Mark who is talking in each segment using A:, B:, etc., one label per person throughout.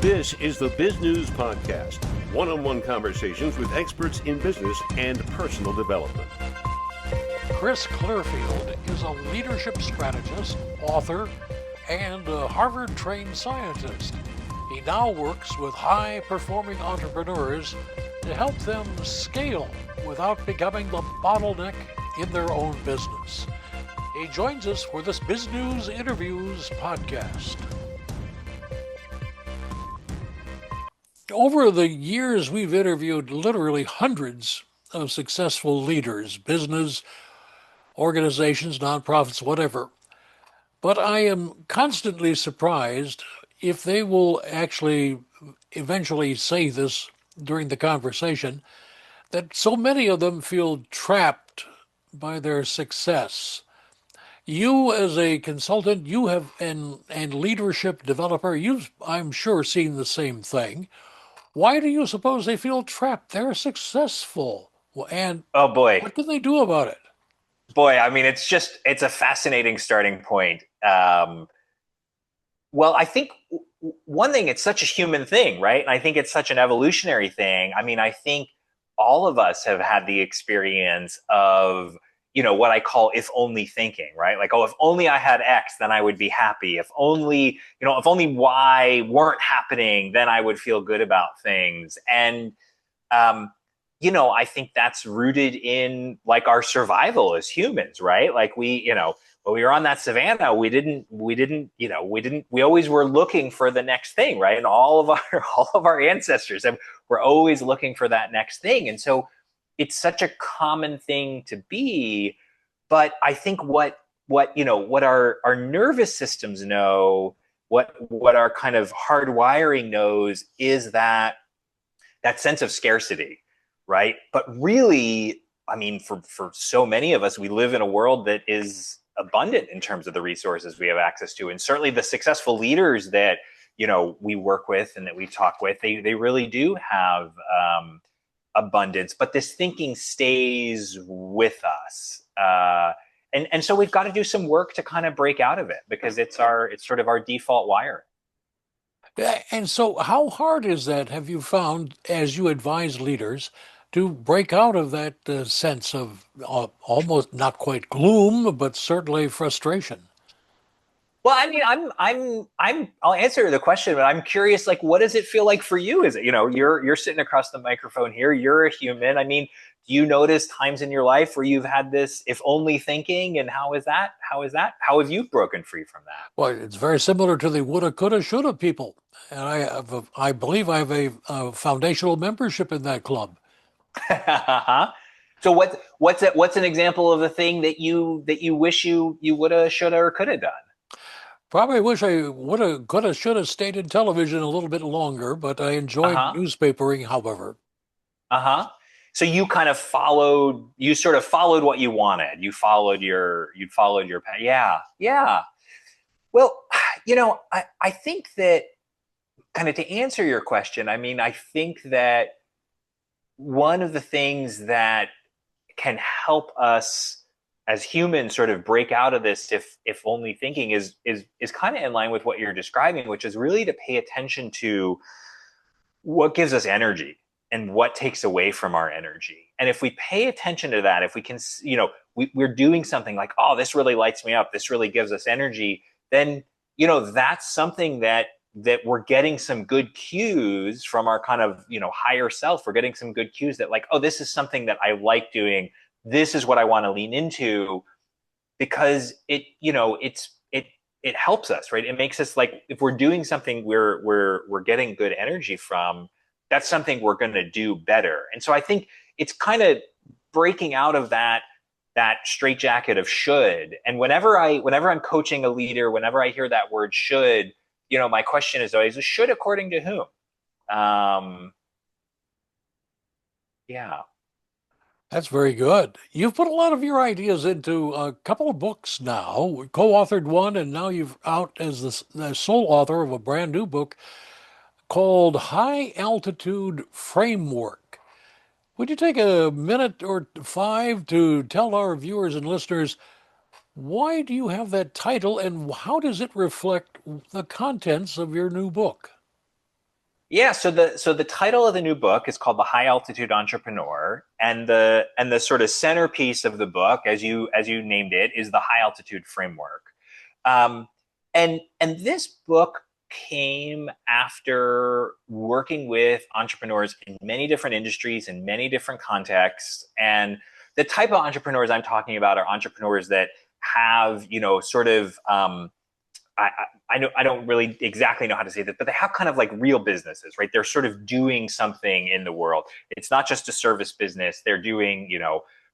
A: This is the Biz News Podcast, one-on-one conversations with experts in business and personal development.
B: Chris Clearfield is a leadership strategist, author, and a Harvard-trained scientist. He now works with high-performing entrepreneurs to help them scale without becoming the bottleneck in their own business. He joins us for this Biz News Interviews podcast. Over the years, we've interviewed literally hundreds of successful leaders, business, organizations, nonprofits, whatever. But I am constantly surprised if they will actually eventually say this during the conversation, that so many of them feel trapped by their success. You, as a consultant, you have and leadership developer, you've, I'm sure, seen the same thing. Why do you suppose they feel trapped? They're successful. And
C: oh boy,
B: what can they do about it?
C: Boy, I mean, it's a fascinating starting point. Well, I think one thing, it's such a human thing, right? And I think it's such an evolutionary thing. I mean, I think all of us have had the experience of, what I call if only thinking, right? Like, oh, if only I had X, then I would be happy. If only Y weren't happening, then I would feel good about things. And, I think that's rooted in like our survival as humans, right? Like when we were on that savannah, we always were looking for the next thing, right? And all of our ancestors were always looking for that next thing. And so it's such a common thing to be, but I think what our nervous systems know, what our kind of hardwiring knows is that sense of scarcity, right? But really, I mean, for so many of us, we live in a world that is abundant in terms of the resources we have access to. And certainly the successful leaders that, we work with and that we talk with, they really do have abundance, but this thinking stays with us. And so we've got to do some work to kind of break out of it because it's sort of our default wiring.
B: And so how hard is that, have you found, as you advise leaders, to break out of that sense of almost not quite gloom, but certainly frustration?
C: Well, I mean, I'll answer the question, but I'm curious, like, what does it feel like for you? Is it, you're sitting across the microphone here, you're a human. I mean, do you notice times in your life where you've had this if only thinking, and how is that? How have you broken free from that?
B: Well, it's very similar to the woulda, coulda, shoulda people. And I believe I have a foundational membership in that club.
C: So what's an example of a thing that you wish you woulda, shoulda, or coulda done?
B: Probably wish I woulda, coulda, shoulda stayed in television a little bit longer, but I enjoyed newspapering, however.
C: So you kind of followed what you wanted. You followed your path. Yeah. Well, I think that kind of to answer your question, I mean, I think that one of the things that can help us as humans sort of break out of this if only thinking is kind of in line with what you're describing, which is really to pay attention to what gives us energy and what takes away from our energy. And if we pay attention to that, if we can, we're doing something like, oh, this really lights me up, this really gives us energy, then, that's something that we're getting some good cues from our kind of, higher self. We're getting some good cues that like, oh, this is something that I like doing. This is what I want to lean into, because it helps us, right? It makes us like, if we're doing something we're getting good energy from, that's something we're going to do better. And so I think it's kind of breaking out of that straitjacket of should. And whenever I'm coaching a leader, whenever I hear that word should, my question is always, should according to whom? Yeah.
B: That's very good. You've put a lot of your ideas into a couple of books now, co-authored one, and now you've out as the sole author of a brand new book called High Altitude Framework. Would you take a minute or five to tell our viewers and listeners, why do you have that title and how does it reflect the contents of your new book?
C: Yeah, so the title of the new book is called The High Altitude Entrepreneur, and the sort of centerpiece of the book, as you named it, is the High Altitude Framework. Um, and this book came after working with entrepreneurs in many different industries in many different contexts. And the type of entrepreneurs I'm talking about are entrepreneurs that have, sort of I, I know I don't really exactly know how to say this, but they have kind of like real businesses, right? They're sort of doing something in the world. It's not just a service business. They're doing,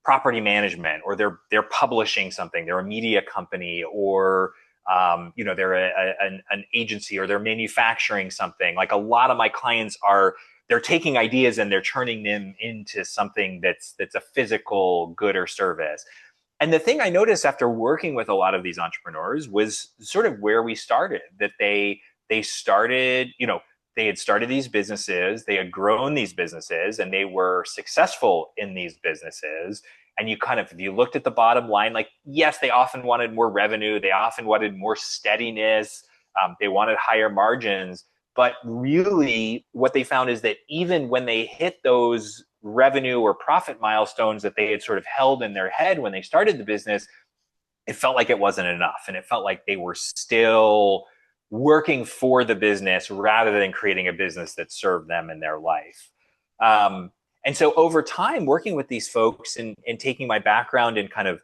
C: property management, or they're publishing something. They're a media company, or they're an agency, or they're manufacturing something. Like a lot of my clients they're taking ideas and they're turning them into something that's a physical good or service. And the thing I noticed after working with a lot of these entrepreneurs was sort of where we started, that they started, they had started these businesses, they had grown these businesses, and they were successful in these businesses. And you kind of, if you looked at the bottom line, like, yes, they often wanted more revenue, they often wanted more steadiness, they wanted higher margins. But really, what they found is that even when they hit those revenue or profit milestones that they had sort of held in their head when they started the business, it felt like it wasn't enough. And it felt like they were still working for the business rather than creating a business that served them in their life. And so over time, working with these folks and taking my background in kind of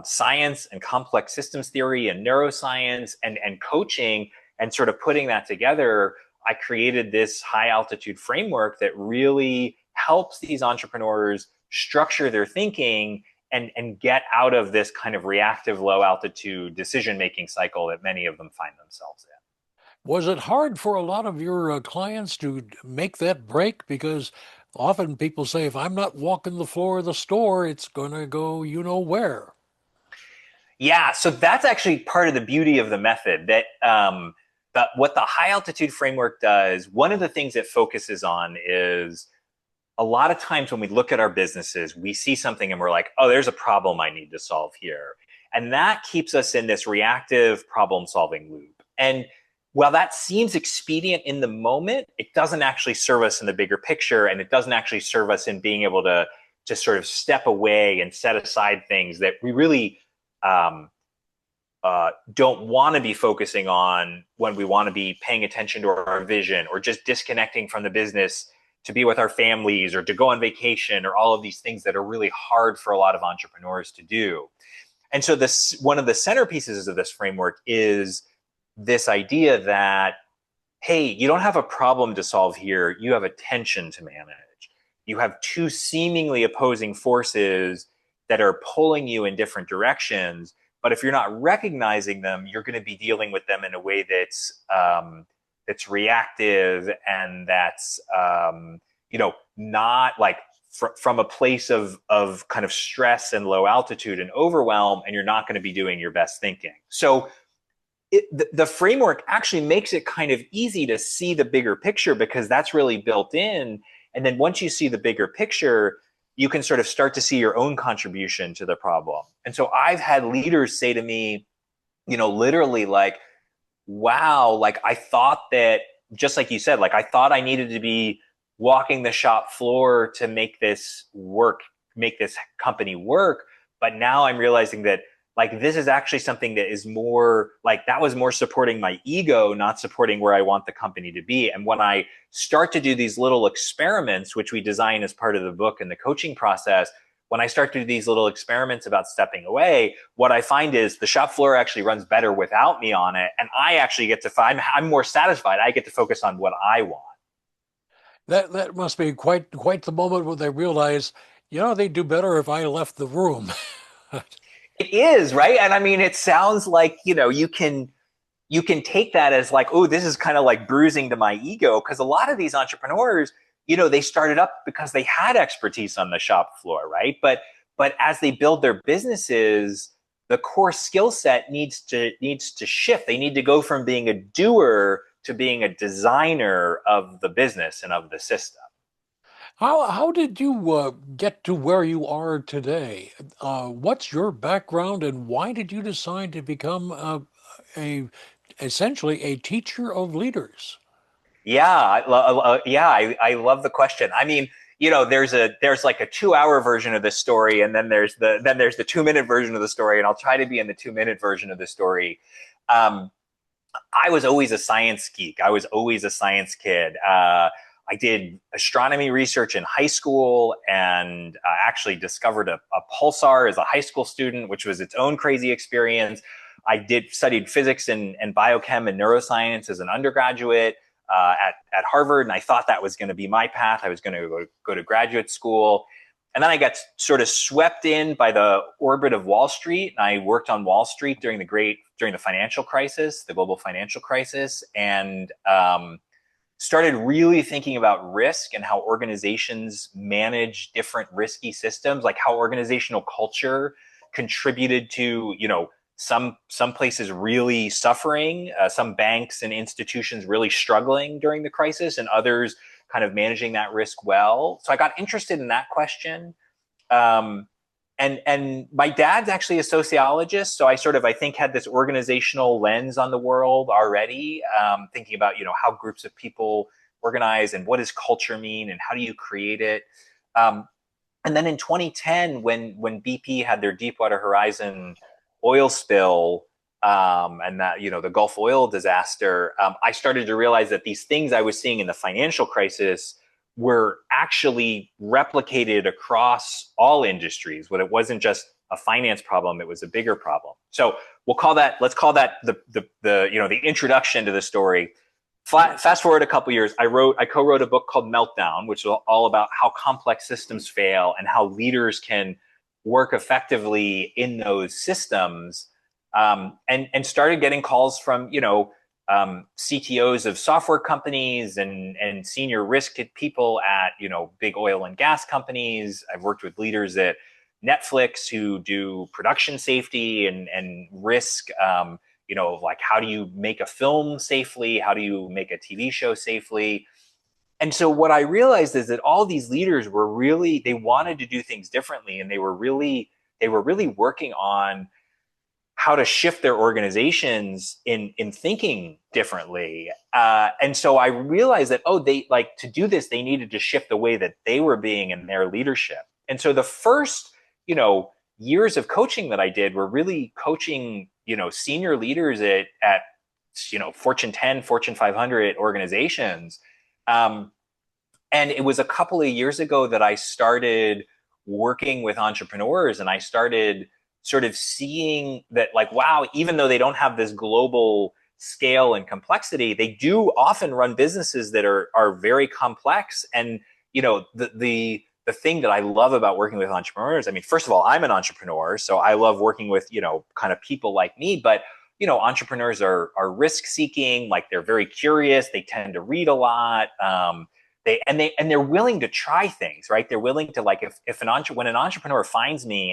C: science and complex systems theory and neuroscience and coaching, and sort of putting that together, I created this high altitude framework that really helps these entrepreneurs structure their thinking and get out of this kind of reactive low altitude decision making cycle that many of them find themselves in.
B: Was it hard for a lot of your clients to make that break? Because often people say, if I'm not walking the floor of the store, it's going to go you know where.
C: Yeah, so that's actually part of the beauty of the method. That what the high altitude framework does, one of the things it focuses on is, a lot of times when we look at our businesses, we see something and we're like, oh, there's a problem I need to solve here. And that keeps us in this reactive problem solving loop. And while that seems expedient in the moment, it doesn't actually serve us in the bigger picture. And it doesn't actually serve us in being able to sort of step away and set aside things that we really don't want to be focusing on when we want to be paying attention to our vision, or just disconnecting from the business to be with our families or to go on vacation, or all of these things that are really hard for a lot of entrepreneurs to do. And so this, one of the centerpieces of this framework is this idea that, hey, you don't have a problem to solve here, you have a tension to manage. You have two seemingly opposing forces that are pulling you in different directions. But if you're not recognizing them, you're going to be dealing with them in a way that's reactive, and that's not like from a place of kind of stress and low altitude and overwhelm, and you're not going to be doing your best thinking. So the framework actually makes it kind of easy to see the bigger picture, because that's really built in. And then once you see the bigger picture, you can sort of start to see your own contribution to the problem. And so I've had leaders say to me, literally like, wow, like I thought that, just like you said, like I thought I needed to be walking the shop floor to make this work, make this company work. But now I'm realizing that like this is actually something that is more like, that was more supporting my ego, not supporting where I want the company to be. And when I start to do these little experiments, which we design as part of the book and the coaching process, when I start to do these little experiments about stepping away, what I find is the shop floor actually runs better without me on it. And I actually get to, I'm more satisfied. I get to focus on what I want.
B: That must be quite the moment when they realize, they'd do better if I left the room.
C: It is, right? And I mean, it sounds like, you can take that as like, oh, this is kind of like bruising to my ego. Because a lot of these entrepreneurs, they started up because they had expertise on the shop floor, right? But as they build their businesses, the core skill set needs to shift. They need to go from being a doer to being a designer of the business and of the system.
B: How did you get to where you are today? What's your background, and why did you decide to become a essentially a teacher of leaders?
C: I love the question. I mean, there's like a 2 hour version of the story, and then there's the 2 minute version of the story, and I'll try to be in the 2 minute version of the story. Um, I was always a science geek. I was always a science kid. I did astronomy research in high school, and actually discovered a pulsar as a high school student, which was its own crazy experience. I studied physics and biochem and neuroscience as an undergraduate at Harvard, and I thought that was going to be my path. I was going to go to graduate school. And then I got sort of swept in by the orbit of Wall Street. And I worked on Wall Street during the financial crisis, the global financial crisis, and started really thinking about risk and how organizations manage different risky systems, like how organizational culture contributed to, some places really suffering, some banks and institutions really struggling during the crisis, and others kind of managing that risk well. So I got interested in that question. And my dad's actually a sociologist, so I think had this organizational lens on the world already, thinking about how groups of people organize and what does culture mean and how do you create it. And then in 2010, when BP had their Deepwater Horizon oil spill, and that the Gulf oil disaster, I started to realize that these things I was seeing in the financial crisis were actually replicated across all industries. But it wasn't just a finance problem; it was a bigger problem. So let's call that the introduction to the story. Fast forward a couple years, I co-wrote a book called Meltdown, which is all about how complex systems fail and how leaders can work effectively in those systems, and started getting calls from CTOs of software companies and senior risk people at big oil and gas companies. I've worked with leaders at Netflix who do production safety and risk, like how do you make a film safely, how do you make a TV show safely. And so what I realized is that all these leaders they wanted to do things differently, and they were really working on how to shift their organizations in thinking differently. And so I realized that, to do this, they needed to shift the way that they were being in their leadership. And so the first, years of coaching that I did were really coaching, senior leaders at Fortune 10, Fortune 500 organizations. And it was a couple of years ago that I started working with entrepreneurs, and I started sort of seeing that, like, wow, even though they don't have this global scale and complexity, they do often run businesses that are very complex. And, the thing that I love about working with entrepreneurs, I mean, first of all, I'm an entrepreneur, so I love working with, kind of people like me, but entrepreneurs are risk seeking, like they're very curious, they tend to read a lot. They're willing to try things, right? They're willing to, like, when an entrepreneur finds me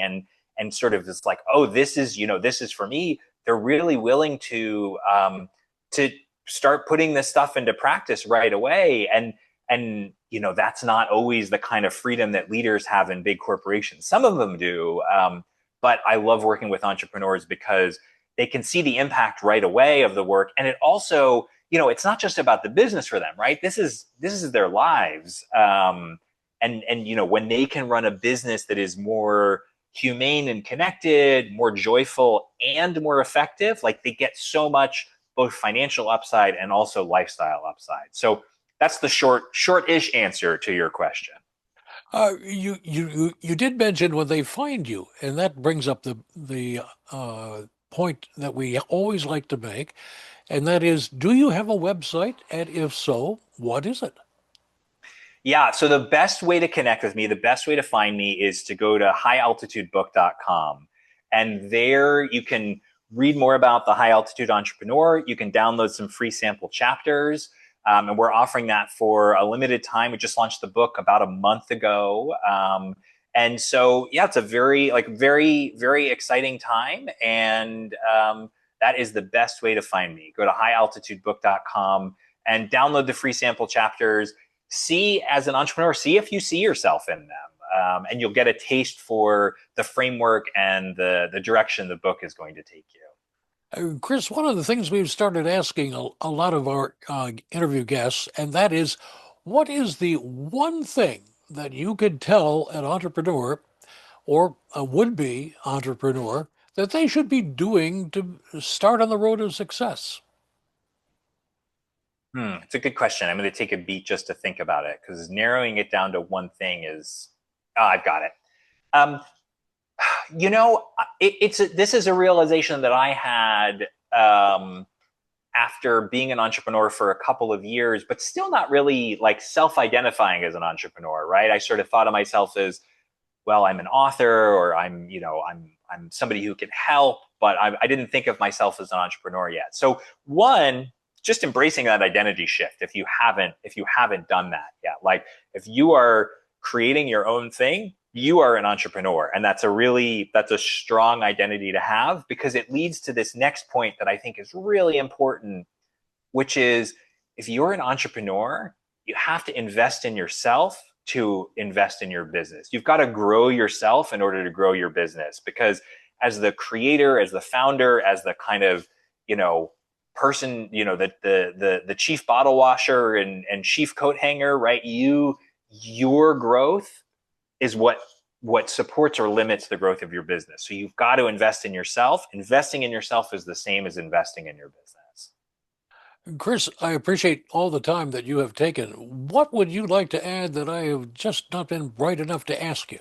C: and sort of is like, oh, this is for me, they're really willing to start putting this stuff into practice right away. And that's not always the kind of freedom that leaders have in big corporations. Some of them do, but I love working with entrepreneurs because they can see the impact right away of the work, and it also, it's not just about the business for them, right? This is their lives. And when they can run a business that is more humane and connected, more joyful and more effective, like they get so much both financial upside and also lifestyle upside. So that's the short-ish answer to your question.
B: You did mention when they find you, and that brings up the point that we always like to make, and that is, do you have a website? And if so, what is it?
C: Yeah, so the best way to connect with me, the best way to find me is to go to highaltitudebook.com. And there you can read more about the High Altitude Entrepreneur. You can download some free sample chapters. And we're offering that for a limited time. We just launched the book about a month ago. And so, yeah, it's a very, very exciting time. And that is the best way to find me. Go to highaltitudebook.com and download the free sample chapters. As an entrepreneur, see if you see yourself in them. And you'll get a taste for the framework and the direction the book is going to take you.
B: Chris, one of the things we've started asking a lot of our interview guests, and that is, what is the one thing that you could tell an entrepreneur or a would-be entrepreneur that they should be doing to start on the road of success?
C: It's a good question. I'm going to take a beat just to think about it, because narrowing it down to one thing is, I've got it. Um, this is a realization that I had after being an entrepreneur for a couple of years, but still not really like self-identifying as an entrepreneur, right? I sort of thought of myself as, well, I'm an author, or I'm somebody who can help, but I didn't think of myself as an entrepreneur yet. So one, just embracing that identity shift if you haven't done that yet. Like, if you are creating your own thing, you are an entrepreneur, and that's a strong identity to have, because it leads to this next point that I think is really important, which is, if you're an entrepreneur, you have to invest in yourself to invest in your business. You've got to grow yourself in order to grow your business, because as the creator, as the founder, as the kind of, person, the chief bottle washer and chief coat hanger, right? Your growth is what supports or limits the growth of your business. So you've got to invest in yourself. Investing in yourself is the same as investing in your business.
B: Chris, I appreciate all the time that you have taken. What would you like to add that I have just not been bright enough to ask you?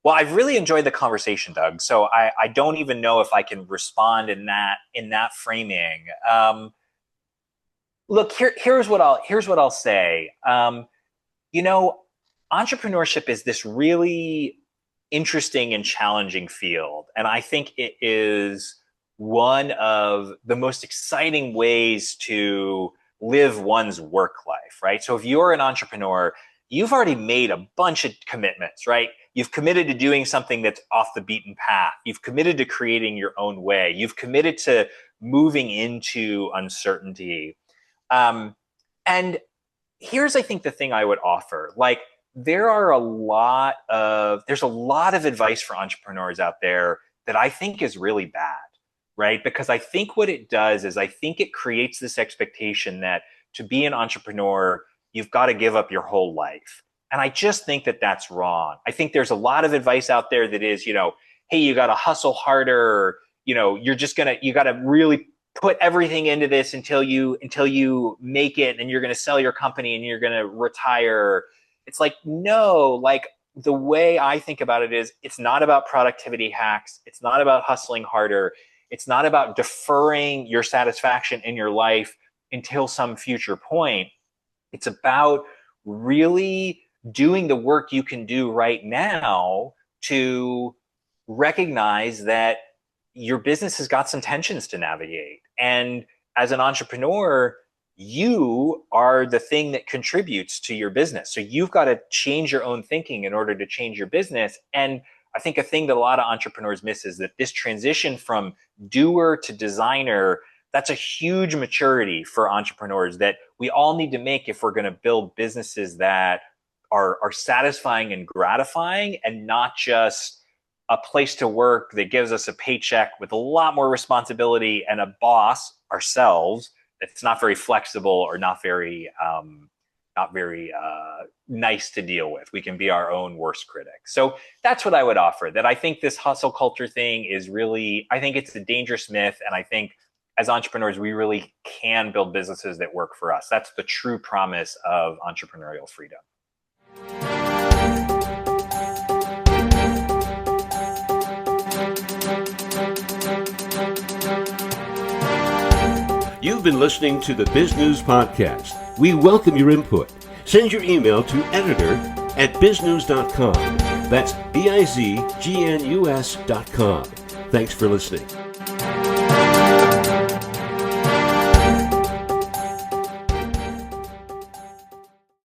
C: Well, I've really enjoyed the conversation, Doug. So I don't even know if I can respond in that framing. Look, here's what I'll say. Entrepreneurship is this really interesting and challenging field, and I think it is one of the most exciting ways to live one's work life, right? So if you're an entrepreneur, you've already made a bunch of commitments, right? You've committed to doing something that's off the beaten path. You've committed to creating your own way. You've committed to moving into uncertainty. And here's, I think, the thing I would offer. Like, there's a lot of advice for entrepreneurs out there that I think is really bad, right? Because I think what it does is, I think it creates this expectation that to be an entrepreneur, you've got to give up your whole life. And I just think that that's wrong. I think there's a lot of advice out there that is, hey, you got to hustle harder. You got to really put everything into this until you make it, and you're going to sell your company and you're going to retire. It's like, no, like, the way I think about it is, it's not about productivity hacks. It's not about hustling harder. It's not about deferring your satisfaction in your life until some future point. It's about really doing the work you can do right now to recognize that your business has got some tensions to navigate. And as an entrepreneur, you are the thing that contributes to your business. So you've got to change your own thinking in order to change your business. And I think a thing that a lot of entrepreneurs miss is that this transition from doer to designer, that's a huge maturity for entrepreneurs that we all need to make if we're going to build businesses that are satisfying and gratifying, and not just a place to work that gives us a paycheck with a lot more responsibility and a boss, ourselves, that's not very flexible or not very nice to deal with. We can be our own worst critic. So that's what I would offer. That I think this hustle culture thing is really, I think it's a dangerous myth, and I think as entrepreneurs, we really can build businesses that work for us. That's the true promise of entrepreneurial freedom.
A: You've been listening to the Biz News Podcast. We welcome your input. Send your email to editor@biznews.com. That's bizgnus.com. Thanks for listening.